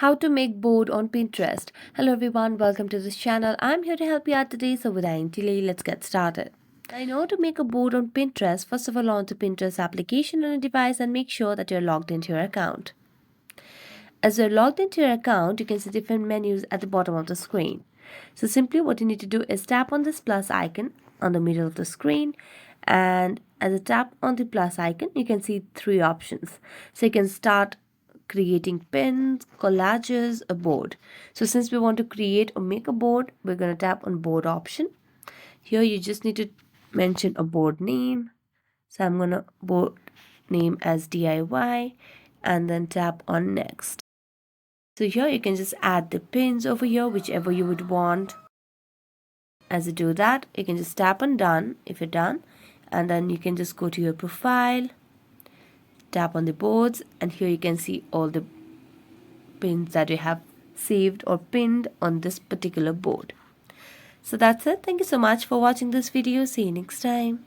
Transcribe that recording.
How to make board on Pinterest. Hello everyone, welcome to this channel. I'm here to help you out today, so without any delay, let's get started. I know to make a board on Pinterest, first of all, launch the Pinterest application on a device and make sure that you're logged into your account. As you're logged into your account, you can see different menus at the bottom of the screen. So simply what you need to do is tap on this plus icon on the middle of the screen, and as you tap on the plus icon, you can see three options. So you can start creating pins, collages, a board. So since we want to create or make a board, we're going to tap on board option. Here you just need to mention a board name. So I'm going to board name as DIY and then tap on next. So here you can just add the pins over here, whichever you would want. As you do that, you can just tap on done if you're done, and then you can just go to your profile, tap on the boards, and here you can see all the pins that you have saved or pinned on this particular board. So that's it. Thank you so much for watching this video. See you next time.